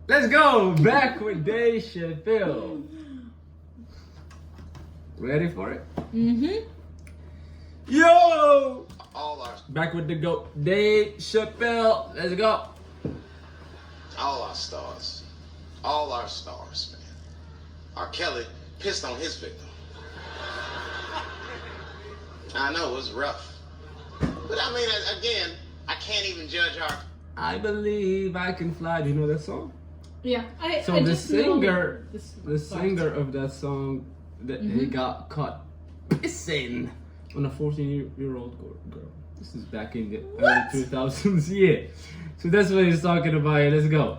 Let's go! Back with Dave Chappelle. Ready for it? Mm-hmm. Yo! All our Back with the GOAT, Dave Chappelle. Let's go. stars, man. R. Kelly pissed on his victim. I know it was rough, but I mean, again, I can't even judge our. I believe I can fly. Do you know that song? Yeah, So I the just know singer, this the part. singer of that song, that he got caught pissing on a 14-year-old girl. This is back in the early 2000s. Yeah. So that's what he's talking about. Here. Let's go.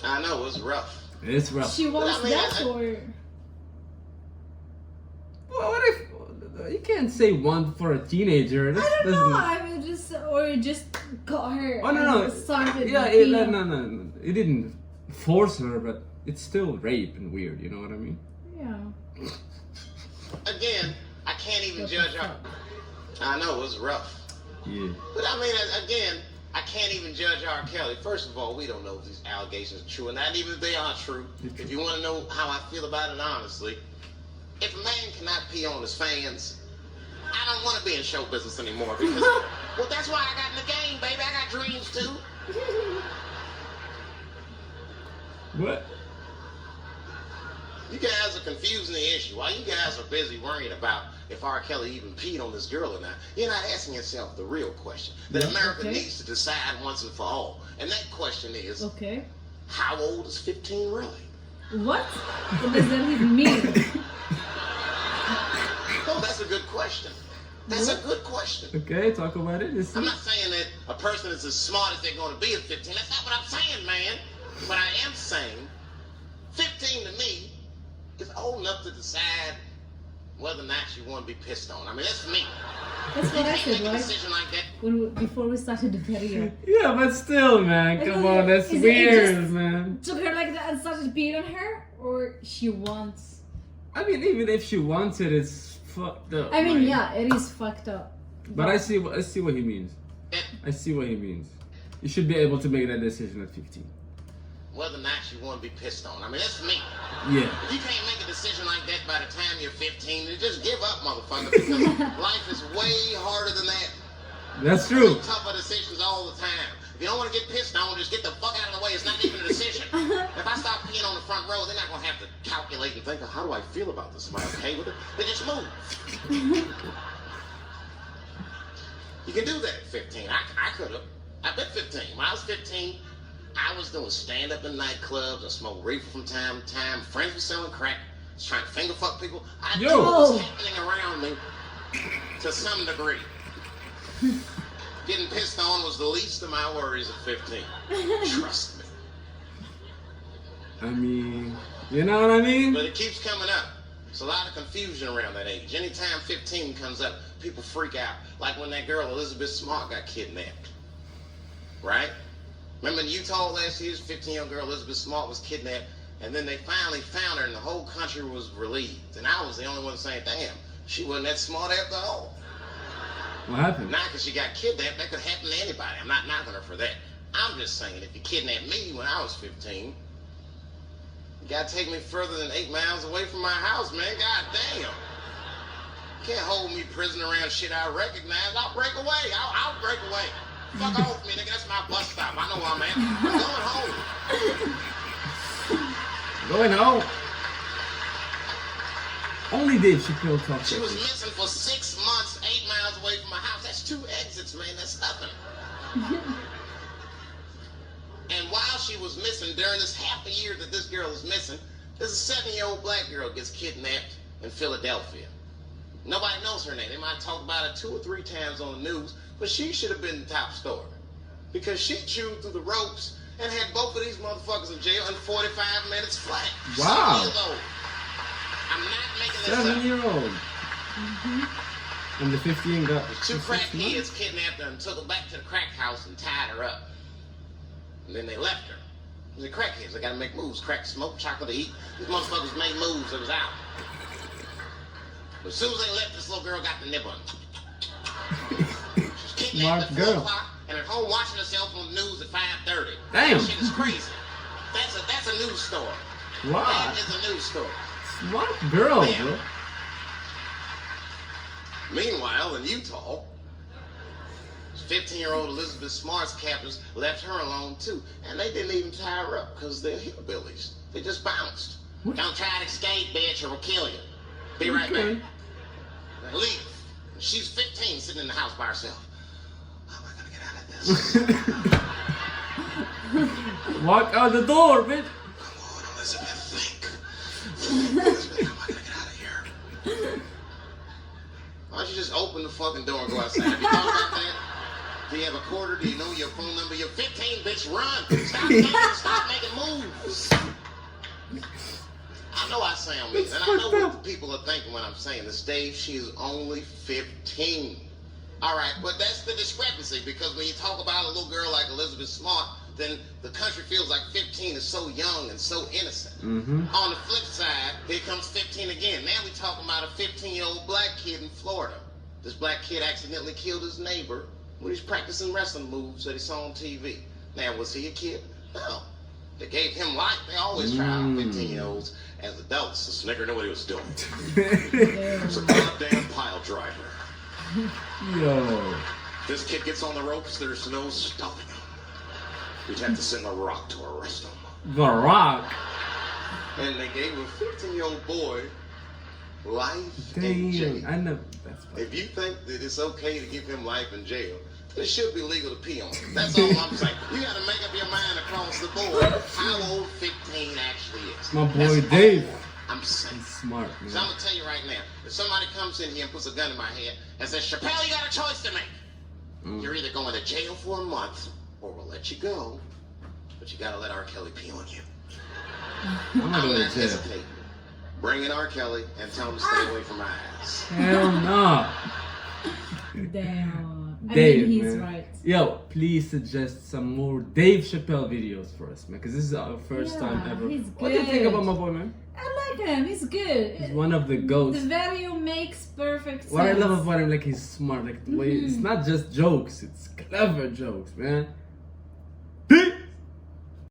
I know it was rough. It's rough. She wants I mean, that, or Well, what if you can't say one for a teenager? I don't know. I mean, just got her. Oh no, and started. yeah, being- no. It didn't force her, but it's still rape and weird. You know what I mean? Yeah. Again, I can't even What the judge our. fuck? I know it was rough, Yeah. but I mean, again, I can't even judge R. Kelly. First of all, we don't know if these allegations are true, and not even if they are true. If you want to know how I feel about it honestly, if a man cannot pee on his fans, I don't want to be in show business anymore because, well, that's why I got in the game, baby. I got dreams too. What? You guys are confusing the issue. While you guys are busy worrying about if R. Kelly even peed on this girl or not, you're not asking yourself the real question that America Okay. needs to decide once and for all. And that question is, Okay. how old is 15 really? What? What does that even mean? Oh, that's a good question. That's a good question. Okay, talk about it. I'm not saying that a person is as smart as they're going to be at 15. That's not what I'm saying, man. But I am saying 15 to me is old enough to decide whether or not you want to be pissed on. I mean, that's me. That's You what I can't said, make a right? decision like that. Before we started the video. Yeah, but still, man. Come on, that's Is it weird, just- man. Took her like that and started beating on her, or she wants? I mean, even if she wants it, it's fucked up. I mean, man. yeah, it is fucked up. But I see what he means. I see what he means. You should be able to make that decision at 15. Whether or not you want to be pissed on. I mean, that's me. Yeah. If you can't make a decision like that by the time you're 15, then just give up, motherfucker, because life is way harder than that. That's true. Tougher decisions all the time. If you don't want to get pissed on, just get the fuck out of the way. It's not even a decision. If I start peeing on the front row, they're not going to have to calculate and think, how do I feel about this? Am I okay with it? They just move. You can do that at 15. I could have. I've been 15. When I was 15, I was doing stand-up in nightclubs. I smoked reefer from time to time. Friends were selling crack. I was trying to finger fuck people. I Yo. knew what was happening around me to some degree. Getting pissed on was the least of my worries at 15. Trust me. I mean, you know what I mean? But it keeps coming up. There's a lot of confusion around that age. Anytime 15 comes up, people freak out. Like when that girl, Elizabeth Smart, got kidnapped. Right? Remember in Utah last year, 15-year-old girl Elizabeth Smart was kidnapped, and then they finally found her, and the whole country was relieved. And I was the only one saying, damn, she wasn't that smart after all. What happened? Not because she got kidnapped, that could happen to anybody. I'm not knocking her for that. I'm just saying, if you kidnapped me when I was 15, you gotta take me further than 8 miles away from my house, man. God damn. You can't hold me prisoner around shit I recognize. I'll break away. I'll break away. Fuck off me, nigga. That's my bus stop. I know where I'm at. I'm going home. Going home. Only Dave Chappelle talks She like was this. missing for 6 months, 8 miles away from my house. That's 2 exits, man. That's nothing. And while she was missing, during this half a year that this girl is missing, there's a 7-year-old black girl gets kidnapped in Philadelphia. Nobody knows her name. They might talk about it 2 or 3 times on the news, but she should have been the top story because she chewed through the ropes and had both of these motherfuckers in jail in 45 minutes flat. Wow. 7 years old. I'm not making this up. 7-year-old. And the 15 got 2 the crack 6 months? kids kidnapped her and took her back to the crack house and tied her up. And then they left her. The crackheads, they gotta make moves. Crack, smoke, chocolate to eat. These motherfuckers made moves, it was out. But as soon as they left, this little girl got the nip on. She was kidnapped Smart at 4 girl. o'clock and at home watching herself on the news at 5:30. Damn. That shit is crazy. That's a a news story. What? That is a news story. Smart girl, Damn. bro. Meanwhile, in Utah, 15-year-old Elizabeth Smart's captors left her alone too, and they didn't even tie her up because they're hillbillies. They just bounced. What? Don't try to escape, bitch, or we'll kill you. Be right back. Now leave. She's 15, sitting in the house by herself. How am I gonna get out of this? Walk out the door, bitch. Come on, Elizabeth, think. Elizabeth, how am I gonna get out of here? Why don't you just open the fucking door and go outside? Have you thought about that? Do you have a quarter? Do you know your phone number? You're 15, bitch. Run. Stop making moves. I know I sound mean, and I know what the people are thinking when I'm saying this. Dave, she is only 15. All right, but that's the discrepancy, because when you talk about a little girl like Elizabeth Smart, then the country feels like 15 is so young and so innocent. Mm-hmm. On the flip side, here comes 15 again. Now we're talking about a 15-year-old black kid in Florida. This black kid accidentally killed his neighbor when he's practicing wrestling moves that he saw on TV. Now, was he a kid? No. They gave him life. They always try out 15-year-olds as adults. The Snicker knew what he was doing. It's a goddamn pile driver. Yo. This kid gets on the ropes, there's no stopping him. We'd have to send a rock to arrest him. The Rock. And they gave a 15-year-old boy life in Dang. jail. I know. That's funny. If you think that it's okay to give him life in jail, then it should be legal to pee on him. That's all I'm saying. You got to make up your mind across the board how old 15 actually is. My boy That's Dave. all I'm saying. He's smart, man. So I'm going to tell you right now, if somebody comes in here and puts a gun in my head and says, Chappelle, you got a choice to make. You're either going to jail for a month or we'll let you go, but you got to let R. Kelly pee on you. I'm I'm not going not to jail. hesitating. Bring in R. Kelly and tell him to stay away from my ass. Hell no. Damn. I Dave, mean, he's man. right. Yo, please suggest some more Dave Chappelle videos for us, man, because this is our first Yeah, time ever. he's What do you think good. about my boy, man? I like him. He's good. He's one of the The goats. video makes perfect sense. What I love about him, like, he's smart. Like, the way it's not just jokes, it's clever jokes, man.